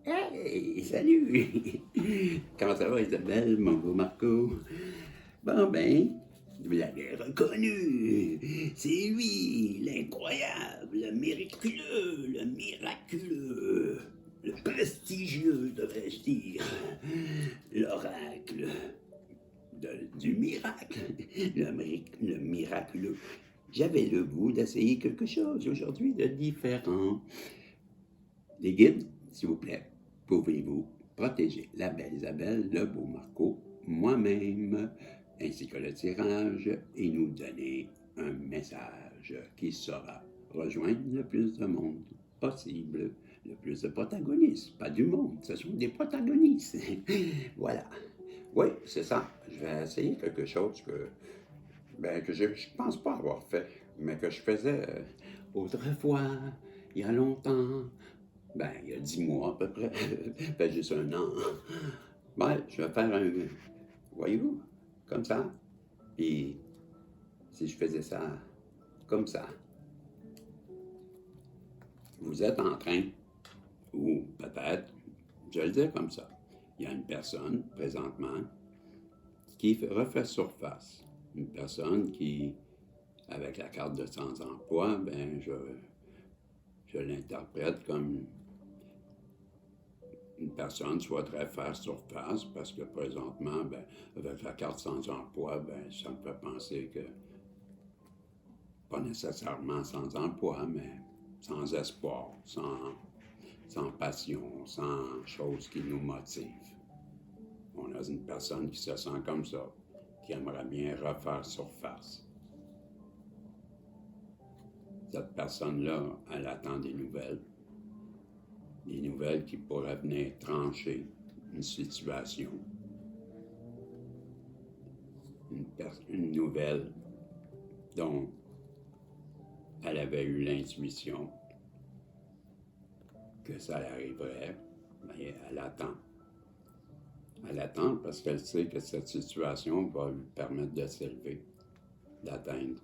Hey, salut! Comment ça va, Isabelle, mon beau Marco? Bon ben, vous l'avez reconnu! C'est lui, l'incroyable, le miraculeux, le prestigieux, devrais-je dire, l'oracle du miracle, le miraculeux. J'avais le goût d'essayer quelque chose aujourd'hui de différent. Les guides, s'il vous plaît, pouvez-vous protéger la belle Isabelle, le beau Marco, moi-même, ainsi que le tirage, et nous donner un message qui saura rejoindre le plus de monde possible, le plus de protagonistes, pas du monde, ce sont des protagonistes. Voilà. Oui, c'est ça. Je vais essayer quelque chose que je pense pas avoir fait, mais que je faisais autrefois, il y a longtemps. Ben, il y a 10 mois à peu près, fait juste un an. Ben, je vais faire un, voyez-vous, comme ça. Puis, si je faisais ça comme ça, vous êtes en train, ou peut-être, je le dis comme ça, il y a une personne présentement qui refait surface. Une personne qui, avec la carte de sans-emploi, ben, je l'interprète comme une personne souhaiterait faire surface parce que présentement, ben, avec la carte sans emploi, ben, ça me fait penser que, pas nécessairement sans emploi, mais sans espoir, sans passion, sans chose qui nous motive. On a une personne qui se sent comme ça, qui aimerait bien refaire surface. Cette personne-là, elle attend des nouvelles qui pourraient venir trancher une situation. Une nouvelle dont elle avait eu l'intuition que ça arriverait, mais elle attend. Elle attend parce qu'elle sait que cette situation va lui permettre de s'élever, d'atteindre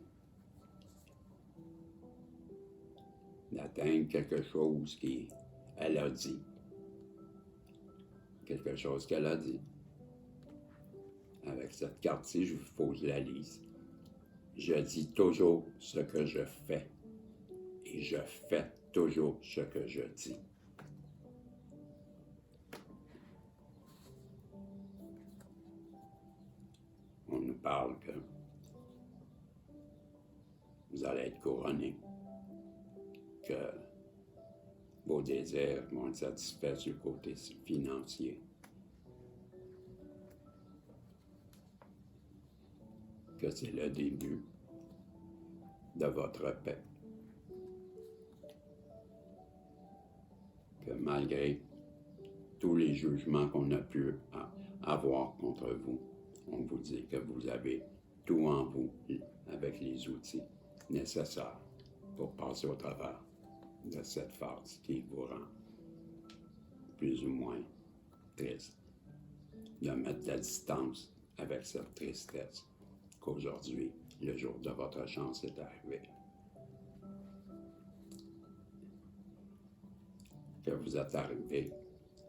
quelque chose qu'elle a dit. Quelque chose qu'elle a dit. Avec cette carte-ci, il faut que je la lise. Je dis toujours ce que je fais et je fais toujours ce que je dis. On nous parle que vous allez être couronné, que vos désirs vont être satisfaits sur le côté financier. Que c'est le début de votre paix. Que malgré tous les jugements qu'on a pu avoir contre vous, on vous dit que vous avez tout en vous avec les outils nécessaires pour passer au travers de cette phase qui vous rend plus ou moins triste. De mettre de la distance avec cette tristesse qu'aujourd'hui, le jour de votre chance est arrivé. Que vous êtes arrivé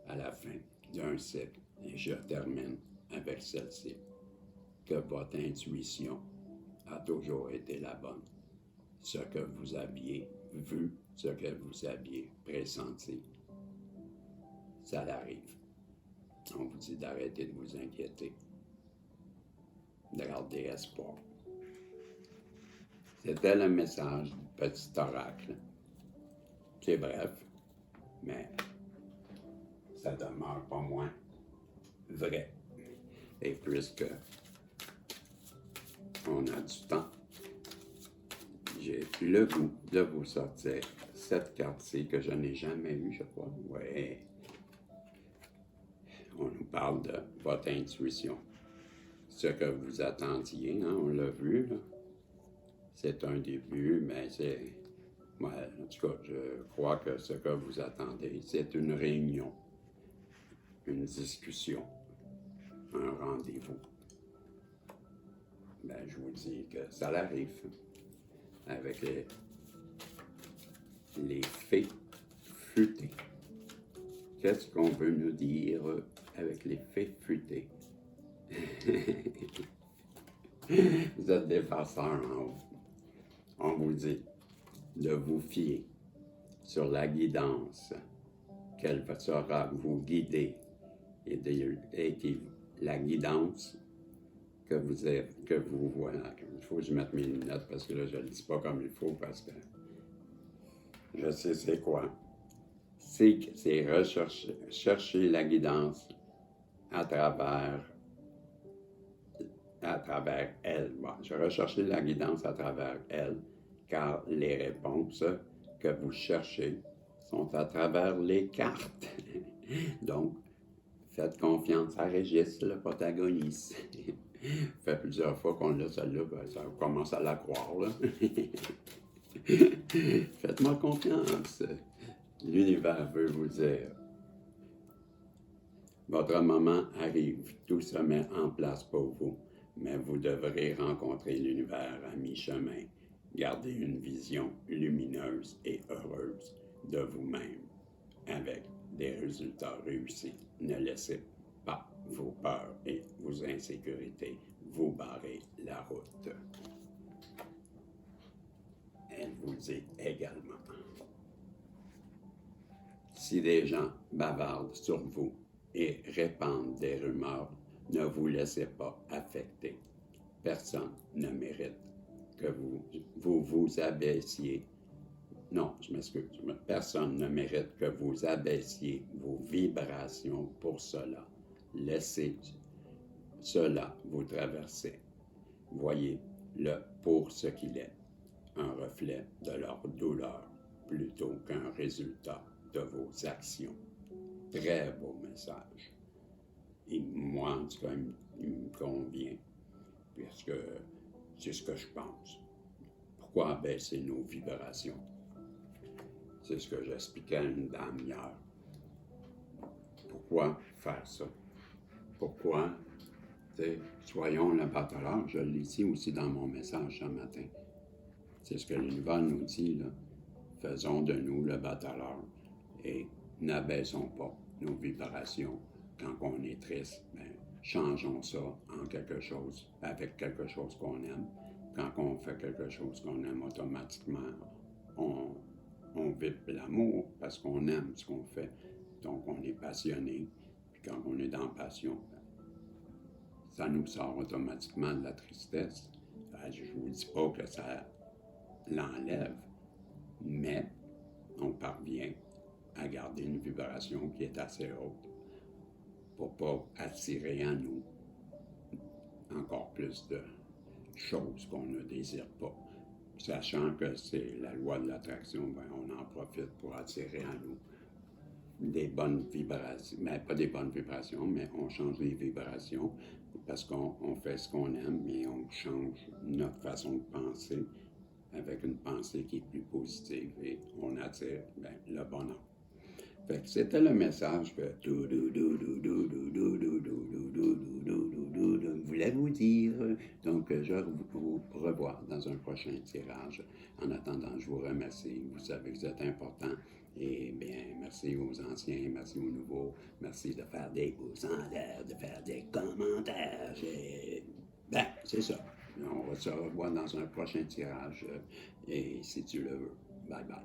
à la fin d'un cycle et je termine avec celle-ci. Que votre intuition a toujours été la bonne. Ce que vous aviez vu, ce que vous aviez pressenti, ça arrive. On vous dit d'arrêter de vous inquiéter, de garder espoir. C'était le message du petit oracle. C'est bref, mais ça demeure pas moins vrai. Et puisque on a du temps, j'ai le goût de vous sortir cette carte-ci que je n'ai jamais eue, je crois. Ouais. On nous parle de votre intuition. Ce que vous attendiez, hein, on l'a vu, là. C'est un début, mais c'est... Ouais, en tout cas, je crois que ce que vous attendez, c'est une réunion, une discussion, un rendez-vous. Ben, je vous dis que ça arrive. avec les fées futées. Qu'est-ce qu'on veut nous dire avec les fées futées? Vous êtes des farceurs en haut. On vous dit de vous fier sur la guidance qu'elle saura vous guider et la guidance que vous voilà. Il faut que je mette mes lunettes parce que là, je ne le dis pas comme il faut parce que je sais c'est quoi. C'est chercher la guidance à travers elle. Bon, je recherche la guidance à travers elle, car les réponses que vous cherchez sont à travers les cartes. Donc, faites confiance à Régis, le protagoniste. Ça fait plusieurs fois qu'on l'a celle-là, ben, ça commence à la croire, là. Faites-moi confiance. L'univers veut vous dire. Votre moment arrive, tout se met en place pour vous, mais vous devrez rencontrer l'univers à mi-chemin. Gardez une vision lumineuse et heureuse de vous-même, avec des résultats réussis. Ne laissez pas vos peurs et vos insécurités vous barrer la route. Elle vous dit également, si des gens bavardent sur vous et répandent des rumeurs, ne vous laissez pas affecter. Personne ne mérite que vous abaissiez. Non, je m'excuse. Personne ne mérite que vous abaissiez vos vibrations pour cela. Laissez cela vous traverser. Voyez-le pour ce qu'il est, un reflet de leur douleur plutôt qu'un résultat de vos actions. Très beau message. Et moi, en tout cas, il me convient, puisque c'est ce que je pense. Pourquoi abaisser nos vibrations? C'est ce que j'expliquais à une dame hier. Pourquoi faire ça? Pourquoi, soyons le batteur, je l'ai dit aussi dans mon message ce matin. C'est ce que l'univers nous dit, là. Faisons de nous le batteur et n'abaissons pas nos vibrations. Quand on est triste, ben, changeons ça en quelque chose, avec quelque chose qu'on aime. Quand on fait quelque chose qu'on aime, automatiquement, on vibre l'amour parce qu'on aime ce qu'on fait. Donc, on est passionné. Puis quand on est dans passion, ça nous sort automatiquement de la tristesse. Je ne vous dis pas que ça l'enlève, mais on parvient à garder une vibration qui est assez haute pour ne pas attirer en nous encore plus de choses qu'on ne désire pas. Sachant que c'est la loi de l'attraction, ben, on en profite pour attirer en nous des bonnes vibrations, mais pas des bonnes vibrations, mais on change les vibrations parce qu'on fait ce qu'on aime et on change notre façon de penser avec une pensée qui est plus positive et on attire le bonheur. Fait que c'était le message que voulais vous dire. Donc, je vous revois dans un prochain tirage. En attendant, je vous remercie. Vous savez que vous êtes important. Et bien, merci aux anciens, merci aux nouveaux. Merci de faire des pouces en l'air, de faire des commentaires. Ben, c'est ça. On se revoit dans un prochain tirage. Et si tu le veux, bye bye.